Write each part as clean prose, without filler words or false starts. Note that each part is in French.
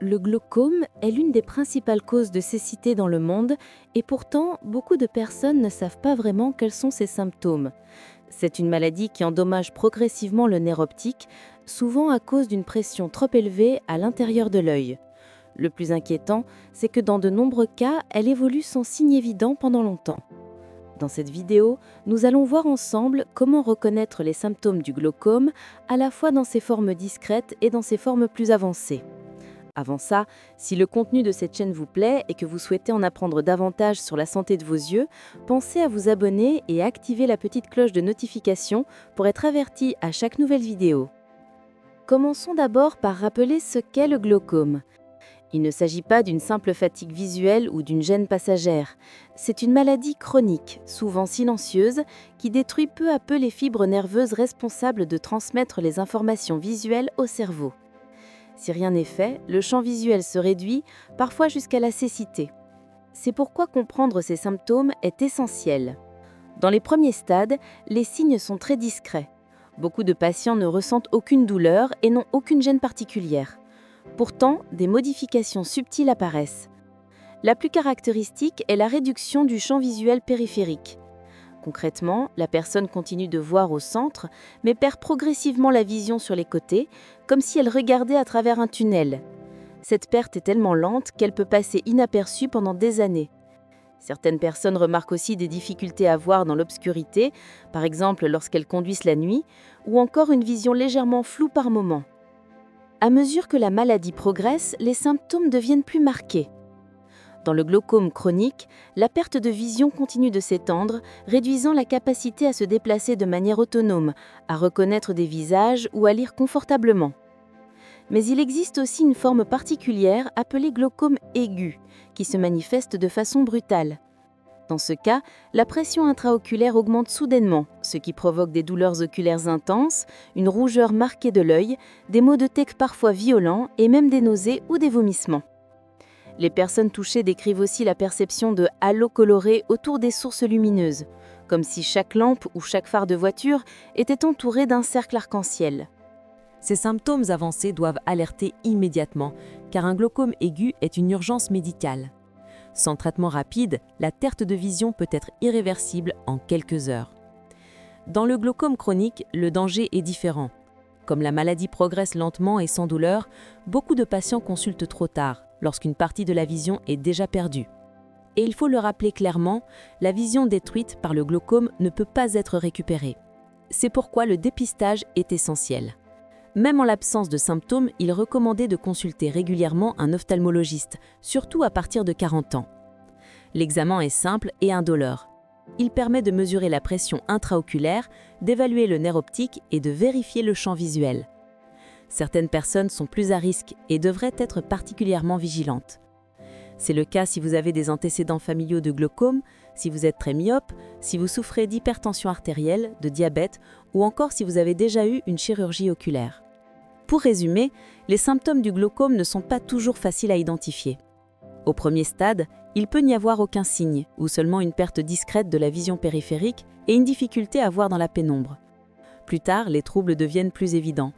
Le glaucome est l'une des principales causes de cécité dans le monde et pourtant, beaucoup de personnes ne savent pas vraiment quels sont ses symptômes. C'est une maladie qui endommage progressivement le nerf optique, souvent à cause d'une pression trop élevée à l'intérieur de l'œil. Le plus inquiétant, c'est que dans de nombreux cas, elle évolue sans signe évident pendant longtemps. Dans cette vidéo, nous allons voir ensemble comment reconnaître les symptômes du glaucome, à la fois dans ses formes discrètes et dans ses formes plus avancées. Avant ça, si le contenu de cette chaîne vous plaît et que vous souhaitez en apprendre davantage sur la santé de vos yeux, pensez à vous abonner et à activer la petite cloche de notification pour être averti à chaque nouvelle vidéo. Commençons d'abord par rappeler ce qu'est le glaucome. Il ne s'agit pas d'une simple fatigue visuelle ou d'une gêne passagère. C'est une maladie chronique, souvent silencieuse, qui détruit peu à peu les fibres nerveuses responsables de transmettre les informations visuelles au cerveau. Si rien n'est fait, le champ visuel se réduit, parfois jusqu'à la cécité. C'est pourquoi comprendre ces symptômes est essentiel. Dans les premiers stades, les signes sont très discrets. Beaucoup de patients ne ressentent aucune douleur et n'ont aucune gêne particulière. Pourtant, des modifications subtiles apparaissent. La plus caractéristique est la réduction du champ visuel périphérique. Concrètement, la personne continue de voir au centre, mais perd progressivement la vision sur les côtés, comme si elle regardait à travers un tunnel. Cette perte est tellement lente qu'elle peut passer inaperçue pendant des années. Certaines personnes remarquent aussi des difficultés à voir dans l'obscurité, par exemple lorsqu'elles conduisent la nuit, ou encore une vision légèrement floue par moments. À mesure que la maladie progresse, les symptômes deviennent plus marqués. Dans le glaucome chronique, la perte de vision continue de s'étendre, réduisant la capacité à se déplacer de manière autonome, à reconnaître des visages ou à lire confortablement. Mais il existe aussi une forme particulière appelée glaucome aigu, qui se manifeste de façon brutale. Dans ce cas, la pression intraoculaire augmente soudainement, ce qui provoque des douleurs oculaires intenses, une rougeur marquée de l'œil, des maux de tête parfois violents et même des nausées ou des vomissements. Les personnes touchées décrivent aussi la perception de halos colorés autour des sources lumineuses, comme si chaque lampe ou chaque phare de voiture était entouré d'un cercle arc-en-ciel. Ces symptômes avancés doivent alerter immédiatement, car un glaucome aigu est une urgence médicale. Sans traitement rapide, la perte de vision peut être irréversible en quelques heures. Dans le glaucome chronique, le danger est différent. Comme la maladie progresse lentement et sans douleur, beaucoup de patients consultent trop tard, lorsqu'une partie de la vision est déjà perdue. Et il faut le rappeler clairement, la vision détruite par le glaucome ne peut pas être récupérée. C'est pourquoi le dépistage est essentiel. Même en l'absence de symptômes, il est recommandé de consulter régulièrement un ophtalmologiste, surtout à partir de 40 ans. L'examen est simple et indolore. Il permet de mesurer la pression intraoculaire, d'évaluer le nerf optique et de vérifier le champ visuel. Certaines personnes sont plus à risque et devraient être particulièrement vigilantes. C'est le cas si vous avez des antécédents familiaux de glaucome, si vous êtes très myope, si vous souffrez d'hypertension artérielle, de diabète ou encore si vous avez déjà eu une chirurgie oculaire. Pour résumer, les symptômes du glaucome ne sont pas toujours faciles à identifier. Au premier stade, il peut n'y avoir aucun signe ou seulement une perte discrète de la vision périphérique et une difficulté à voir dans la pénombre. Plus tard, les troubles deviennent plus évidents.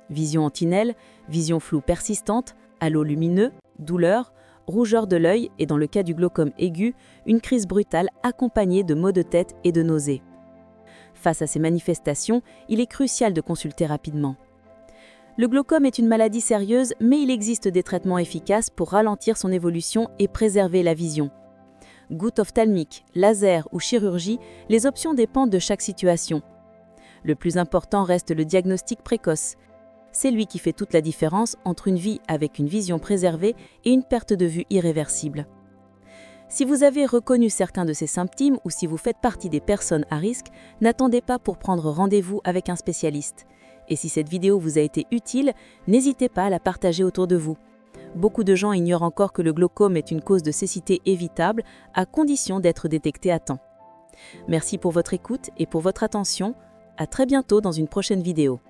Vision en tunnel, vision floue persistante, halos lumineux, douleur, rougeur de l'œil et dans le cas du glaucome aigu, une crise brutale accompagnée de maux de tête et de nausées. Face à ces manifestations, il est crucial de consulter rapidement. Le glaucome est une maladie sérieuse, mais il existe des traitements efficaces pour ralentir son évolution et préserver la vision. Gouttes ophtalmiques, laser ou chirurgie, les options dépendent de chaque situation. Le plus important reste le diagnostic précoce. C'est lui qui fait toute la différence entre une vie avec une vision préservée et une perte de vue irréversible. Si vous avez reconnu certains de ces symptômes ou si vous faites partie des personnes à risque, n'attendez pas pour prendre rendez-vous avec un spécialiste. Et si cette vidéo vous a été utile, n'hésitez pas à la partager autour de vous. Beaucoup de gens ignorent encore que le glaucome est une cause de cécité évitable, à condition d'être détecté à temps. Merci pour votre écoute et pour votre attention. À très bientôt dans une prochaine vidéo.